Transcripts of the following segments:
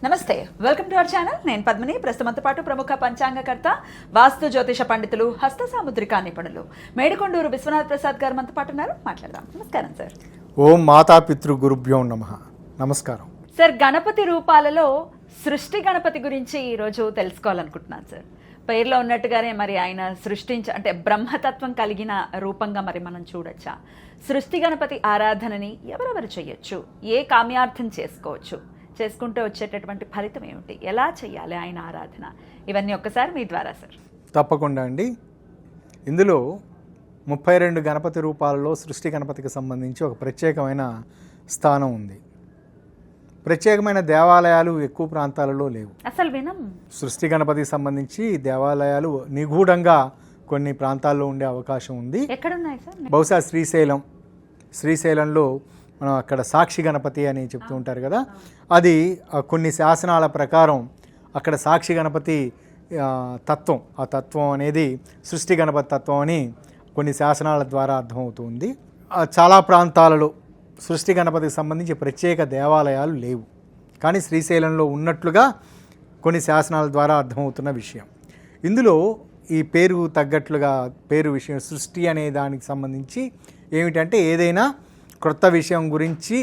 నమస్తే, welcome to our channel. నేను పద్మిని. ప్రస్తుతంతో పాటు ప్రముఖ పంచాంగకర్త, వాస్తు జ్యోతిష పండితులు, హస్త సాముద్రికా నిపుణులు మేడికొండూరు విశ్వనాథ్ ప్రసాద్ గారు మనతో పాటు ఉన్నారు. మాట్లాడదాం. నమస్కారం సార్. ఓం మాతాపితృ గురుభ్యో నమః. నమస్కారం సార్. గణపతి రూపాలలో సృష్టి గణపతి గురించి ఈరోజు తెలుసుకోవాలనుకుంటున్నాను సార్. పేరులో ఉన్నట్టుగానే మరి ఆయన అంటే బ్రహ్మతత్వం కలిగిన రూపంగా మరి మనం చూడొచ్చా? సృష్టి గణపతి ఆరాధనని ఎవరెవరు చేయొచ్చు? ఏ కామ్యార్థం చేసుకోవచ్చు? చేసుకుంటే వచ్చేటటువంటి ఫలితం ఏమిటి? ఎలా చేయాలి ఆయన ఆరాధన? ఇవన్నీ ఒక్కసారి మీ ద్వారా సార్. తప్పకుండా అండి. ఇందులో 32 గణపతి రూపాలలో సృష్టి గణపతికి సంబంధించి ఒక ప్రత్యేకమైన స్థానం ఉంది. ప్రత్యేకమైన దేవాలయాలు ఎక్కువ ప్రాంతాలలో లేవు. అసలు వినం. సృష్టి గణపతికి సంబంధించి దేవాలయాలు నిగూఢంగా కొన్ని ప్రాంతాల్లో ఉండే అవకాశం ఉంది. ఎక్కడున్నాయి సార్? బహుశా శ్రీశైలంలో మనం అక్కడ సాక్షి గణపతి అని చెప్తూ ఉంటారు కదా, అది కొన్ని శాసనాల ప్రకారం అక్కడ సాక్షి గణపతి తత్వం, ఆ తత్వం అనేది సృష్టి గణపతి తత్వం అని కొన్ని శాసనాల ద్వారా అర్థమవుతుంది. చాలా ప్రాంతాలలో సృష్టి గణపతికి సంబంధించి ప్రత్యేక దేవాలయాలు లేవు, కానీ శ్రీశైలంలో ఉన్నట్లుగా కొన్ని శాసనాల ద్వారా అర్థమవుతున్న విషయం. ఇందులో ఈ పేరు తగ్గట్లుగా పేరు విషయం సృష్టి అనే దానికి సంబంధించి ఏమిటంటే ఏదైనా క్రొత్త విషయం గురించి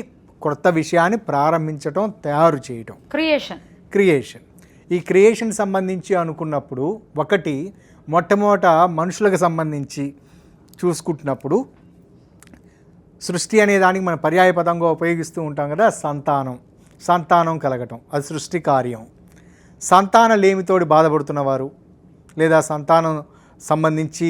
క్రొత్త విషయాన్ని ప్రారంభించటం, తయారు చేయటం, క్రియేషన్. ఈ క్రియేషన్ సంబంధించి అనుకున్నప్పుడు ఒకటి మొట్టమొదట మనుషులకు సంబంధించి చూసుకుంటున్నప్పుడు సృష్టి అనే దానికి మనం పర్యాయపదంగా ఉపయోగిస్తూ ఉంటాం కదా, సంతానం కలగటం, అది సృష్టి కార్యం. సంతాన లేమితోటి బాధపడుతున్నవారు లేదా సంతానం సంబంధించి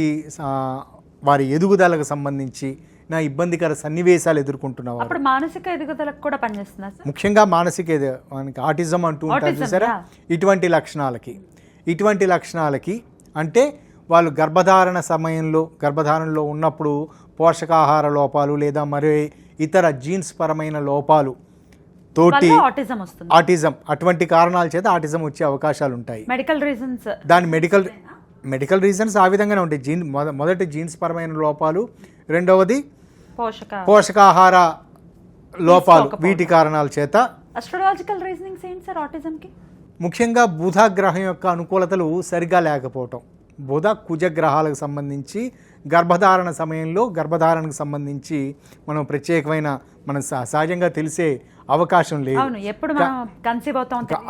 వారి ఎదుగుదలకు సంబంధించి నా ఇబ్బందికర సన్నివేశాలు ఎదుర్కొంటున్నవారు, మానసిక ఎదుగుదలకు కూడా పనిచేస్తున్నా, ముఖ్యంగా మానసిక ఆటిజం అంటూ ఉంటారు చూసారా, ఇటువంటి లక్షణాలకి అంటే వాళ్ళు గర్భధారణలో ఉన్నప్పుడు పోషకాహార లోపాలు లేదా మరే ఇతర జీన్స్ పరమైన లోపాలు తోటి ఆటిజం, అటువంటి కారణాల చేత ఆటిజం వచ్చే అవకాశాలు ఉంటాయి. దాని మెడికల్ రీజన్స్ ఆ విధంగానే ఉంటాయి. మొదటి జీన్స్ పరమైన లోపాలు, రెండవది పోషకాహార లోపాలు, వీటి కారణాల చేత. అస్ట్రాలజికల్ రీజనింగ్స్ ఏంటి సార్ ఆటిజంకి? ముఖ్యంగా బుధ గ్రహం యొక్క అనుకూలతలు సరిగా లేకపోవటం, బుధ కుజ గ్రహాలకు సంబంధించి గర్భధారణ సమయంలో గర్భధారణకు సంబంధించి మనం ప్రత్యేకమైన మనం సహజంగా తెలిసే అవకాశం లేదు,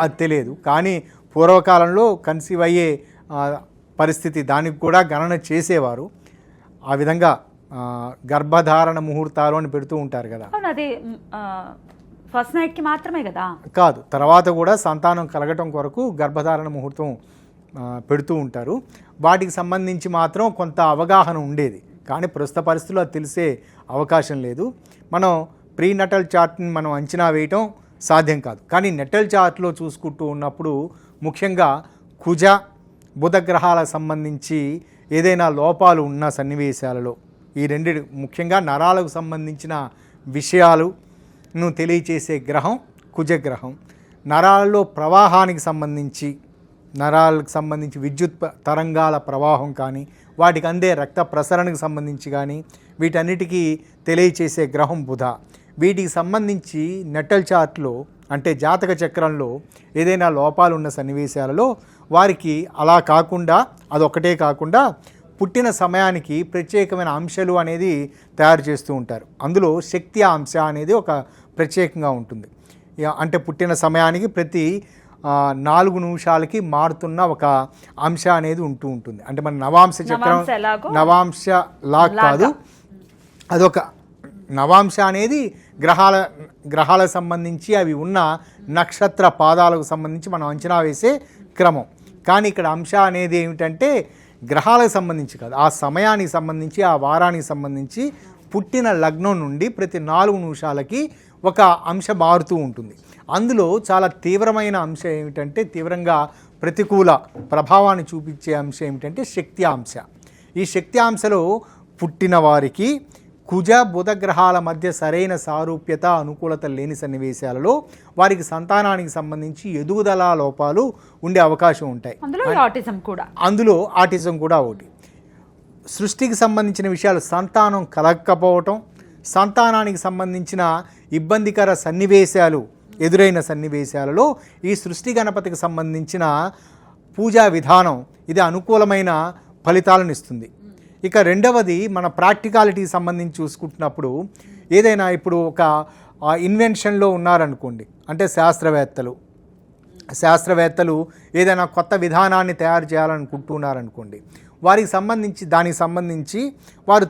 అది తెలియదు. కానీ పూర్వకాలంలో కన్సీవ్ అయ్యే పరిస్థితి దానికి కూడా గణన చేసేవారు. ఆ విధంగా గర్భధారణ ముహూర్తాలు అని పెడుతూ ఉంటారు కదా, అది ఫస్ట్ నైట్కి మాత్రమే కదా కాదు, తర్వాత కూడా సంతానం కలగటం కొరకు గర్భధారణ ముహూర్తం పెడుతూ ఉంటారు. వాటికి సంబంధించి మాత్రం కొంత అవగాహన ఉండేది, కానీ ప్రస్తుత పరిస్థితుల్లో అది తెలిసే అవకాశం లేదు. మనం ప్రీ నటల్ చార్ట్ని మనం అంచనా వేయటం సాధ్యం కాదు, కానీ నెటల్ చార్ట్లో చూసుకుంటూ ఉన్నప్పుడు ముఖ్యంగా కుజ బుధ గ్రహాలకు సంబంధించి ఏదైనా లోపాలు ఉన్న సన్నివేశాలలో ఈ రెండు, ముఖ్యంగా నరాలకు సంబంధించిన విషయాలను తెలియచేసే గ్రహం కుజగ్రహం. నరాలలో ప్రవాహానికి సంబంధించి విద్యుత్ తరంగాల ప్రవాహం కానీ వాటికి అందే రక్త ప్రసరణకు సంబంధించి కానీ వీటన్నిటికీ తెలియచేసే గ్రహం బుధ. వీటికి సంబంధించి నెటల్ చార్ట్లో అంటే జాతక చక్రంలో ఏదైనా లోపాలు ఉన్న సన్నివేశాలలో వారికి అలా కాకుండా, అదొక్కటే కాకుండా పుట్టిన సమయానికి ప్రత్యేకమైన అంశాలు అనేది తయారు చేస్తూ ఉంటారు. అందులో శక్తి అంశ అనేది ఒక ప్రత్యేకంగా ఉంటుంది. అంటే పుట్టిన సమయానికి ప్రతి 4 నిమిషాలకి మారుతున్న ఒక అంశ అనేది ఉంటుంది. అంటే మన నవాంశ చక్రం నవాంశ లాగ్ కాదు, అదొక నవాంశ అనేది గ్రహాలకు సంబంధించి అవి ఉన్న నక్షత్ర పాదాలకు సంబంధించి మనం అంచనా వేసే క్రమం. కానీ ఇక్కడ అంశ అనేది ఏమిటంటే గ్రహాలకు సంబంధించి కాదు, ఆ సమయానికి సంబంధించి, ఆ వారానికి సంబంధించి పుట్టిన లగ్నం నుండి ప్రతి 4 నిమిషాలకి ఒక అంశ మారుతూ ఉంటుంది. అందులో చాలా తీవ్రమైన అంశం ఏమిటంటే, తీవ్రంగా ప్రతికూల ప్రభావాన్ని చూపించే అంశం ఏమిటంటే శక్తి అంశ. ఈ శక్తి అంశలో పుట్టిన వారికి కుజ బుధ గ్రహాల మధ్య సరైన సారూప్యత అనుకూలత లేని సన్నివేశాలలో వారికి సంతానానికి సంబంధించి ఎదుగుదల లోపాలు ఉండే అవకాశం ఉంటాయి. అందులో ఆటిజం కూడా ఒకటి. సృష్టికి సంబంధించిన విషయాలు సంతానం కలగకపోవటం, సంతానానికి సంబంధించిన ఇబ్బందికర సన్నివేశాలు ఎదురైన సన్నివేశాలలో ఈ సృష్టి గణపతికి సంబంధించిన పూజా విధానం ఇది అనుకూలమైన ఫలితాలను ఇస్తుంది. ఇక రెండవది మన ప్రాక్టికాలిటీకి సంబంధించి చూసుకుంటున్నప్పుడు ఏదైనా ఇప్పుడు ఒక ఇన్వెన్షన్లో ఉన్నారనుకోండి, అంటే శాస్త్రవేత్తలు ఏదైనా కొత్త విధానాన్ని తయారు చేయాలనుకుంటున్నారనుకోండి, దానికి సంబంధించి వారు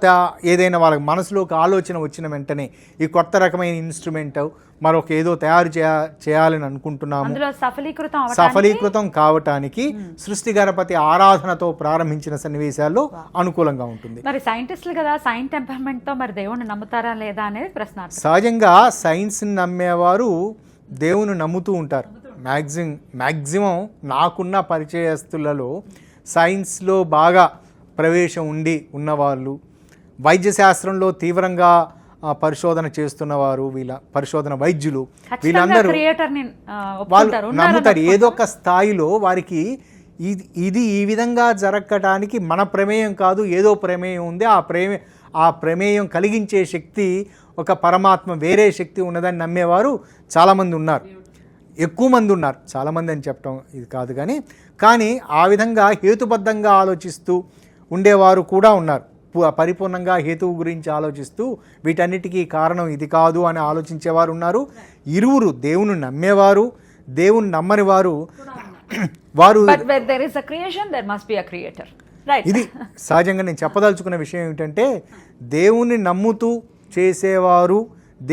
ఏదైనా వాళ్ళకి మనసులోకి ఆలోచన వచ్చిన వెంటనే ఈ కొత్త రకమైన ఇన్స్ట్రుమెంట్ మరొక ఏదో తయారు చేయాలని అనుకుంటున్నాము, సఫలీకృతం కావటానికి సృష్టి గణపతి ఆరాధనతో ప్రారంభించిన సన్నివేశాల్లో అనుకూలంగా ఉంటుంది. మరి సైంటిస్టులు కదా, సైన్స్ టెంపర్మెంట్ తో మరి దేవుణ్ణి నమ్ముతారా లేదా అనేది ప్రశ్న. సహజంగా సైన్స్ని నమ్మేవారు దేవుని నమ్ముతూ ఉంటారు. మ్యాక్సిమం నాకున్న పరిచయస్తులలో సైన్స్లో బాగా ప్రవేశం ఉన్నవాళ్ళు, వైద్యశాస్త్రంలో తీవ్రంగా పరిశోధన చేస్తున్నవారు, పరిశోధన వైద్యులు, వీళ్ళందరూ వాళ్ళు నమ్ముతారు. ఏదో ఒక స్థాయిలో వారికి ఇది ఈ విధంగా జరగటానికి మన ప్రమేయం కాదు, ఏదో ప్రమేయం ఉంది, ఆ ప్రమేయం కలిగించే శక్తి ఒక పరమాత్మ, వేరే శక్తి ఉన్నదని నమ్మేవారు చాలామంది ఉన్నారు. ఎక్కువ మంది ఉన్నారు, చాలామంది అని చెప్పడం ఇది కాదు, కానీ ఆ విధంగా హేతుబద్ధంగా ఆలోచిస్తూ ఉండేవారు కూడా ఉన్నారు. పరిపూర్ణంగా హేతువు గురించి ఆలోచిస్తూ వీటన్నిటికీ కారణం ఇది కాదు అని ఆలోచించేవారు ఉన్నారు. ఇరువురు దేవుని నమ్మేవారు, దేవుని నమ్మని వారు ఇది సహజంగా నేను చెప్పదలుచుకున్న విషయం ఏమిటంటే, దేవుని నమ్ముతూ చేసేవారు,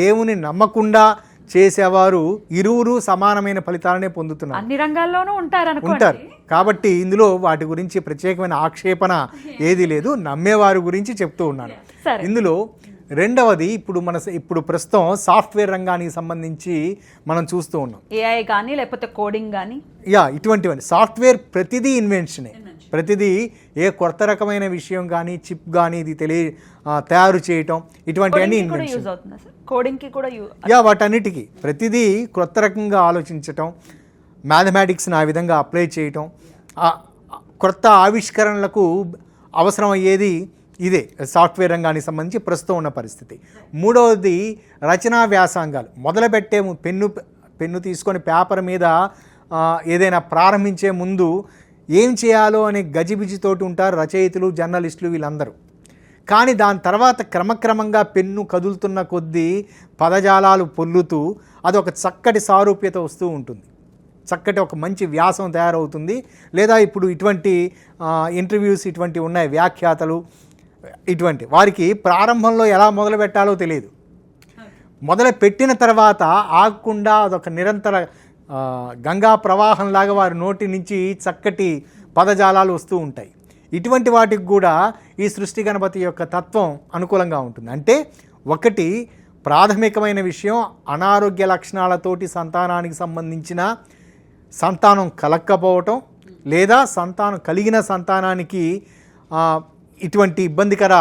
దేవుని నమ్మకుండా చేసేవారు ఇరువురు సమానమైన ఫలితాలనే పొందుతున్నారు, అన్ని రంగాల్లోనూ ఉంటారు. కాబట్టి ఇందులో వాటి గురించి ప్రత్యేకమైన ఆక్షేపణ ఏది లేదు, నమ్మేవారి గురించి చెప్తూ ఉన్నాను. ఇందులో రెండవది ఇప్పుడు ప్రస్తుతం సాఫ్ట్వేర్ రంగానికి సంబంధించి మనం చూస్తూ ఉన్నాం. ఏఐ కానీ లేకపోతే కోడింగ్ కానీ ఇటువంటివన్నీ సాఫ్ట్వేర్ ప్రతిదీ ఇన్వెన్షనే. ప్రతిదీ ఏ కొత్త రకమైన విషయం కానీ చిప్ కానీ ఇది తయారు చేయటం ఇటువంటివన్నీ ఇన్వెన్షన్. వాటన్నిటికీ ప్రతిదీ కొత్త రకంగా ఆలోచించటం, మ్యాథమెటిక్స్ని ఆ విధంగా అప్లై చేయటం, కొత్త ఆవిష్కరణలకు అవసరం అయ్యేది ఇదే సాఫ్ట్వేర్ రంగానికి సంబంధించి ప్రస్తుతం ఉన్న పరిస్థితి. మూడవది రచనా వ్యాసంగాలు. మొదలుపెట్టే పెన్ను తీసుకొని పేపర్ మీద ఏదైనా ప్రారంభించే ముందు ఏం చేయాలో అనే గజిబిజితోటి ఉంటారు రచయితలు, జర్నలిస్టులు, వీళ్ళందరూ. కానీ దాని తర్వాత క్రమక్రమంగా పెన్ను కదులుతున్న కొద్దీ పదజాలాలు పొల్లుతూ అదొక చక్కటి సారూప్యత వస్తూ ఉంటుంది, చక్కటి ఒక మంచి వ్యాసం తయారవుతుంది. లేదా ఇప్పుడు ఇటువంటి ఇంటర్వ్యూస్ ఇటువంటివి ఉన్నాయి, వ్యాఖ్యాతలు, ఇటువంటి వారికి ప్రారంభంలో ఎలా మొదలు పెట్టాలో తెలియదు, మొదలు పెట్టిన తర్వాత ఆగకుండా అదొక నిరంతర గంగా ప్రవాహంలాగా వారి నోటి నుంచి చక్కటి పదజాలాలు వస్తూ ఉంటాయి. ఇటువంటి వాటికి కూడా ఈ సృష్టి గణపతి యొక్క తత్వం అనుకూలంగా ఉంటుంది. అంటే ఒకటి ప్రాథమికమైన విషయం, అనారోగ్య లక్షణాలతోటి సంతానానికి సంబంధించిన సంతానం కలక్కపోవటం, లేదా సంతానం కలిగిన సంతానానికి ఇటువంటి ఇబ్బందికర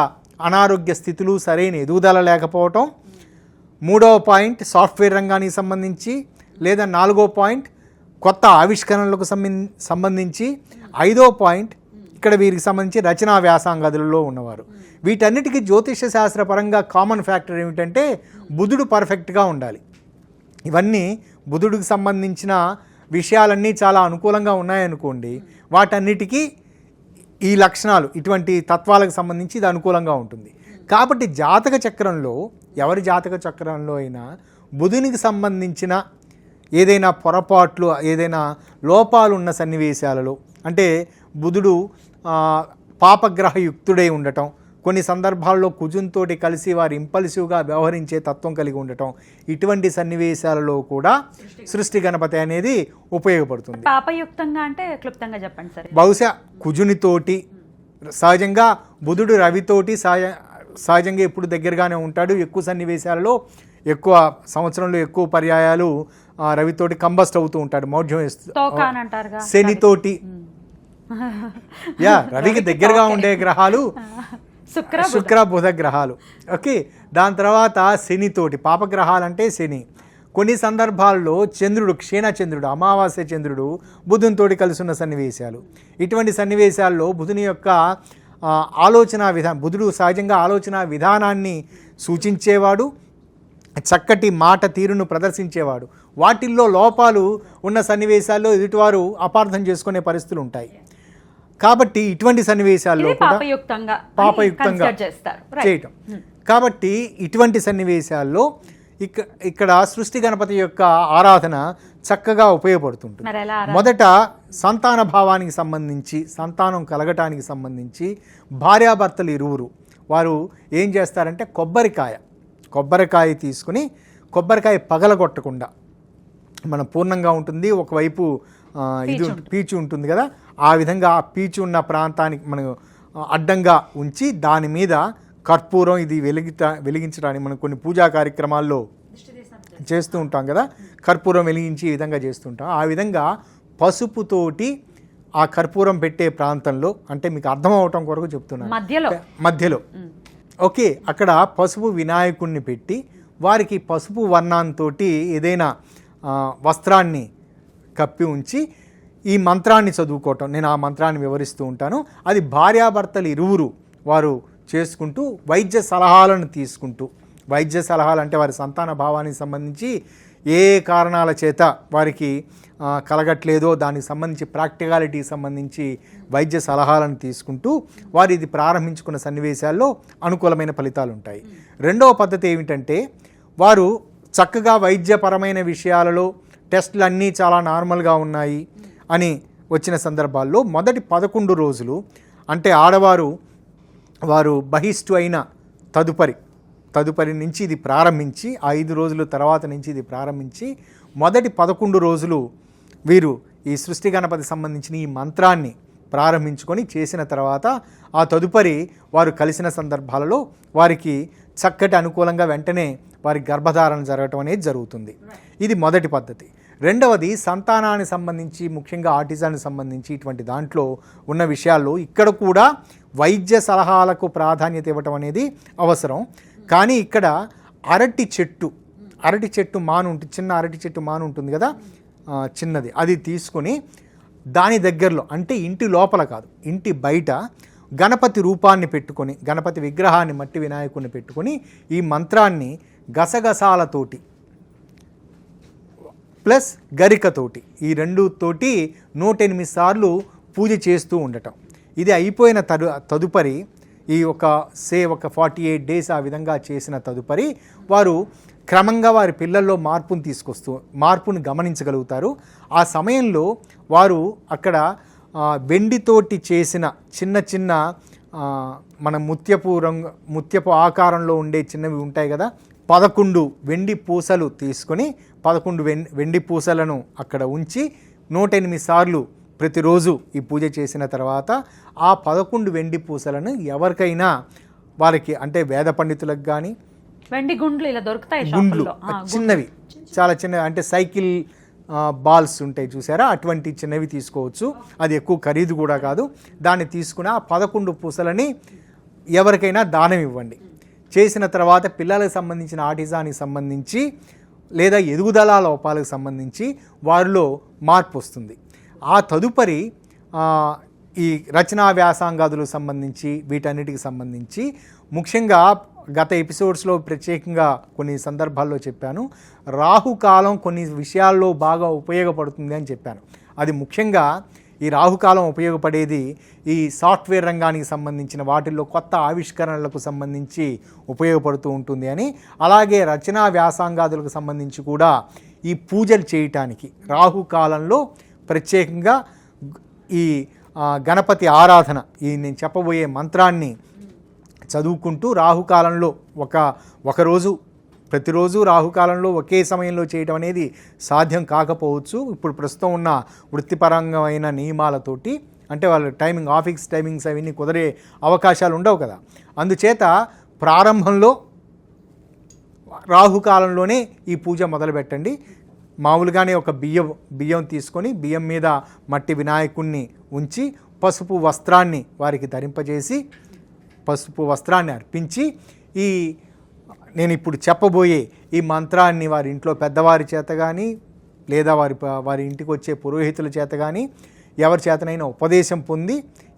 అనారోగ్య స్థితులు, సరైన ఎదుగుదల లేకపోవటం. మూడవ పాయింట్ సాఫ్ట్వేర్ రంగానికి సంబంధించి, లేదా నాలుగో పాయింట్ కొత్త ఆవిష్కరణలకు సంబంధించి, ఐదో పాయింట్ ఇక్కడ వీరికి సంబంధించి రచనా వ్యాసంగాదులలో ఉన్నవారు. వీటన్నిటికీ జ్యోతిష శాస్త్రపరంగా కామన్ ఫ్యాక్టర్ ఏమిటంటే బుధుడు పర్ఫెక్ట్గా ఉండాలి. ఇవన్నీ బుధుడికి సంబంధించిన విషయాలన్నీ చాలా అనుకూలంగా ఉన్నాయనుకోండి, వాటన్నిటికీ ఈ లక్షణాలు, ఇటువంటి తత్వాలకు సంబంధించి ఇది అనుకూలంగా ఉంటుంది. కాబట్టి జాతక చక్రంలో, ఎవరి జాతక చక్రంలో అయినా బుధునికి సంబంధించిన ఏదైనా పొరపాట్లు, ఏదైనా లోపాలు ఉన్న సన్నివేశాలలో, అంటే బుధుడు పాపగ్రహయుక్తుడై ఉండటం, కొన్ని సందర్భాల్లో కుజునితోటి కలిసి వారు ఇంపల్సివ్గా వ్యవహరించే తత్వం కలిగి ఉండటం, ఇటువంటి సన్నివేశాలలో కూడా సృష్టి గణపతి అనేది ఉపయోగపడుతుంది. పాపయుక్తంగా అంటే క్లుప్తంగా చెప్పండి సార్. బహుశా కుజునితోటి, సహజంగా బుధుడు రవితోటి సహజంగా ఎప్పుడు దగ్గరగానే ఉంటాడు. ఎక్కువ సన్నివేశాలలో, ఎక్కువ సంవత్సరంలో ఎక్కువ పర్యాయాలు రవితోటి కంబస్ట్ అవుతూ ఉంటాడు, మౌఢ్యం వేస్తూ. శనితోటి, రవికి దగ్గరగా ఉండే గ్రహాలు శుక్ర బుధ గ్రహాలు. ఓకే, దాని తర్వాత శనితోటి, పాపగ్రహాలు అంటే శని. కొన్ని సందర్భాల్లో చంద్రుడు, క్షీణచంద్రుడు, అమావాస్య చంద్రుడు బుధునితోటి కలిసి ఉన్న సన్నివేశాలు. ఇటువంటి సన్నివేశాల్లో బుధుని యొక్క ఆలోచన విధానం, బుధుడు సహజంగా ఆలోచన విధానాన్ని సూచించేవాడు. చక్కటి మాట తీరును ప్రదర్శించేవాడు. వాటిల్లో లోపాలు ఉన్న సన్నివేశాల్లో ఎదుటివారు అపార్థం చేసుకునే పరిస్థితులు ఉంటాయి. కాబట్టి ఇటువంటి సన్నివేశాల్లో ఇది కూడా పాపయుక్తంగా చేస్తారు. చేయటం. కాబట్టి ఇటువంటి సన్నివేశాల్లో ఇక్కడ సృష్టి గణపతి యొక్క ఆరాధన చక్కగా ఉపయోగపడుతుంటుంది. మరి ఎలా మొదట సంతాన భావానికి సంబంధించి, సంతానం కలగటానికి సంబంధించి భార్యాభర్తలు ఇరువురు వారు ఏం చేస్తారంటే కొబ్బరికాయ తీసుకుని, కొబ్బరికాయ పగలగొట్టకుండా మనం పూర్ణంగా ఉంటుంది, ఒకవైపు ఇది పీచు ఉంటుంది కదా, ఆ విధంగా ఆ పీచు ఉన్న ప్రాంతానికి మనం అడ్డంగా ఉంచి దాని మీద కర్పూరం ఇది వెలిగించడానికి మనం కొన్ని పూజా కార్యక్రమాల్లో చేస్తూ ఉంటాం కదా, కర్పూరం వెలిగించి ఈ విధంగా చేస్తుంటాం. ఆ విధంగా పసుపుతోటి ఆ కర్పూరం పెట్టే ప్రాంతంలో, అంటే మీకు అర్థం అవటం కొరకు చెప్తున్నాను, మధ్యలో ఓకే, అక్కడ పసుపు వినాయకుడిని పెట్టి వారికి పసుపు వర్ణంతో ఏదైనా వస్త్రాన్ని కప్పి ఉంచి ఈ మంత్రాన్ని చదువుకోవటం. నేను ఆ మంత్రాన్ని వివరిస్తూ ఉంటాను. అది భార్యాభర్తలు ఇరువురు వారు చేసుకుంటూ వైద్య సలహాలను తీసుకుంటూ, వైద్య సలహాలు అంటే వారి సంతాన భావానికి సంబంధించి ఏ కారణాల చేత వారికి కలగట్లేదో దానికి సంబంధించి ప్రాక్టికాలిటీకి సంబంధించి వైద్య సలహాలను తీసుకుంటూ వారు ఇది ప్రారంభించుకున్న సన్నివేశాల్లో అనుకూలమైన ఫలితాలు ఉంటాయి. రెండవ పద్ధతి ఏమిటంటే, వారు చక్కగా వైద్యపరమైన విషయాలలో టెస్టులు అన్నీ చాలా నార్మల్గా ఉన్నాయి అని వచ్చిన సందర్భాల్లో మొదటి 11 రోజులు, అంటే ఆడవారు వారు బహిష్టు అయిన తదుపరి నుంచి ఇది ప్రారంభించి 5 రోజుల తర్వాత నుంచి ఇది ప్రారంభించి మొదటి 11 రోజులు వీరు ఈ సృష్టి గణపతి సంబంధించిన ఈ మంత్రాన్ని ప్రారంభించుకొని చేసిన తర్వాత ఆ తదుపరి వారు కలిసిన సందర్భాలలో వారికి చక్కటి అనుకూలంగా వెంటనే వారి గర్భధారణ జరగటం అనేది జరుగుతుంది. ఇది మొదటి పద్ధతి. రెండవది సంతానానికి సంబంధించి, ముఖ్యంగా ఆటిజానికి సంబంధించి ఇటువంటి దాంట్లో ఉన్న విషయాల్లో ఇక్కడ కూడా వైద్య సలహాలకు ప్రాధాన్యత ఇవ్వటం అనేది అవసరం. కానీ ఇక్కడ అరటి చెట్టు మాను ఉంటుంది, చిన్న అరటి చెట్టు మాను ఉంటుంది కదా, చిన్నది, అది తీసుకొని దాని దగ్గరలో, అంటే ఇంటి లోపల కాదు, ఇంటి బయట గణపతి రూపాన్ని పెట్టుకొని, గణపతి విగ్రహాన్ని, మట్టి వినాయకుడిని పెట్టుకొని ఈ మంత్రాన్ని గసగసాలతోటి ప్లస్ గరికతోటి, ఈ రెండుతోటి 108 సార్లు పూజ చేస్తూ ఉండటం. ఇది అయిపోయిన తదుపరి ఈ ఒక 48 డేస్ ఆ విధంగా చేసిన తదుపరి వారు క్రమంగా వారి పిల్లల్లో మార్పుని గమనించగలుగుతారు. ఆ సమయంలో వారు అక్కడ వెండితోటి చేసిన చిన్న మన ముత్యపు ఆకారంలో ఉండే చిన్నవి ఉంటాయి కదా, 11 వెండి పూసలు తీసుకొని 11 వెండి పూసలను అక్కడ ఉంచి 108 సార్లు ప్రతిరోజు ఈ పూజ చేసిన తర్వాత ఆ 11 వెండి పూసలను ఎవరికైనా వారికి, అంటే వేద పండితులకు కానీ, వెండి గుండ్లు ఇలా దొరుకుతాయి, గుండ్లు చిన్నవి, చాలా చిన్నవి, అంటే సైకిల్ బాల్స్ ఉంటాయి చూసారా, అటువంటి చిన్నవి తీసుకోవచ్చు. అది ఎక్కువ ఖరీదు కూడా కాదు. దాన్ని తీసుకుని ఆ 11 పూసలని ఎవరికైనా దానం ఇవ్వండి. చేసిన తర్వాత పిల్లలకు సంబంధించిన ఆటిజానికి సంబంధించి లేదా ఎదుగుదల లోపాలకు సంబంధించి వారిలో మార్పు వస్తుంది. ఆ తదుపరి ఈ రచనా వ్యాసంగాదులకు సంబంధించి వీటన్నిటికి సంబంధించి ముఖ్యంగా గత ఎపిసోడ్స్లో ప్రత్యేకంగా కొన్ని సందర్భాల్లో చెప్పాను, రాహుకాలం కొన్ని విషయాల్లో బాగా ఉపయోగపడుతుంది అని చెప్పాను. అది ముఖ్యంగా ఈ రాహుకాలం ఉపయోగపడేది ఈ సాఫ్ట్వేర్ రంగానికి సంబంధించిన వాటిల్లో కొత్త ఆవిష్కరణలకు సంబంధించి ఉపయోగపడుతూ ఉంటుంది అని, అలాగే రచనా వ్యాసంగాదులకు సంబంధించి కూడా ఈ పూజలు చేయటానికి రాహుకాలంలో ప్రత్యేకంగా ఈ గణపతి ఆరాధన, ఈ నేను చెప్పబోయే మంత్రాన్ని చదువుకుంటూ రాహుకాలంలో ఒకరోజు ప్రతిరోజు రాహుకాలంలో ఒకే సమయంలో చేయడం అనేది సాధ్యం కాకపోవచ్చు. ఇప్పుడు ప్రస్తుతం ఉన్న వృత్తిపరంగా నియమాలతోటి, అంటే వాళ్ళ ఆఫీస్ టైమింగ్స్ అవన్నీ కుదిరే అవకాశాలు ఉండవు కదా, అందుచేత ప్రారంభంలో రాహుకాలంలోనే ఈ పూజ మొదలుపెట్టండి. మామూలుగానే ఒక బియ్యం తీసుకొని బియ్యం మీద మట్టి వినాయకుడిని ఉంచి పసుపు వస్త్రాన్ని వారికి ధరింపజేసి పసుపు వస్త్రాన్ని అర్పించి ఈ నేను ఇప్పుడు చెప్పబోయే ఈ మంత్రాన్ని వారి ఇంట్లో పెద్దవారి చేత కానీ లేదా వారి ఇంటికి వచ్చే పురోహితుల చేత కానీ ఎవరి చేతనైనా ఉపదేశం పొంది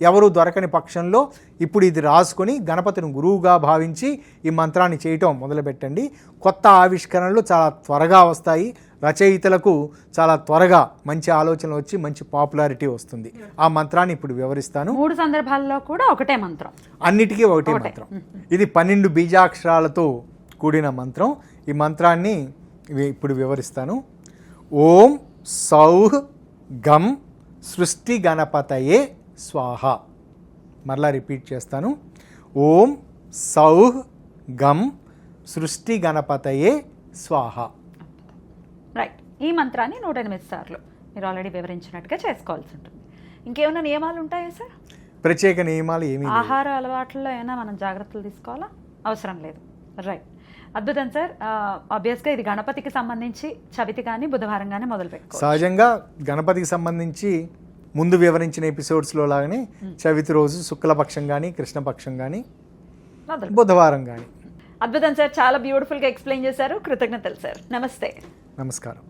ఎవరు దొరకని పక్షంలో ఇప్పుడు ఇది రాసుకొని గణపతిని గురువుగా భావించి ఈ మంత్రాన్ని చేయటం మొదలుపెట్టండి. కొత్త ఆవిష్కరణలు చాలా త్వరగా వస్తాయి. రచయితలకు చాలా త్వరగా మంచి ఆలోచనలు వచ్చి మంచి పాపులారిటీ వస్తుంది. ఆ మంత్రాన్ని ఇప్పుడు వివరిస్తాను. 3 సందర్భాల్లో కూడా ఒకటే మంత్రం, అన్నిటికీ ఒకటే మంత్రం. ఇది 12 బీజాక్షరాలతో కూడిన మంత్రం. ఈ మంత్రాన్ని ఇప్పుడు వివరిస్తాను. ఓం సౌహ్ గం సృష్టి గణపతయే స్వాహ. మరలా రిపీట్ చేస్తాను. ఓం సౌహ్ గం సృష్టి గణపతయే స్వాహ. రైట్. ఈ మంత్రాన్ని 108 సార్లు మీరు ఆల్రెడీ వివరించినట్టుగా చేసుకోవాల్సి ఉంటుంది. ఇంకేమైనా నియమాలు ఉంటాయా సార్? ప్రత్యేక నియమాలు ఏమీ లేవు. ఆహార అలవాట్లలో ఏమైనా మనం జాగ్రత్తలు తీసుకోవాలా? అవసరం లేదు. రైట్, అద్భుతం సార్. ఆబ్వియస్గా ఇది గణపతికి సంబంధించి చవితి కానీ బుధవారం కానీ మొదలు పెట్టుకోవాలి. సహజంగా గణపతికి సంబంధించి ముందు వివరించిన ఎపిసోడ్స్లో లాగానే చవితి రోజు శుక్లపక్షం కానీ కృష్ణపక్షం కానీ బుధవారం కానీ. అద్భుతం సార్, చాలా బ్యూటిఫుల్గా ఎక్స్ప్లెయిన్ చేశారు. కృతజ్ఞతలు సార్. నమస్తే. నమస్కారం.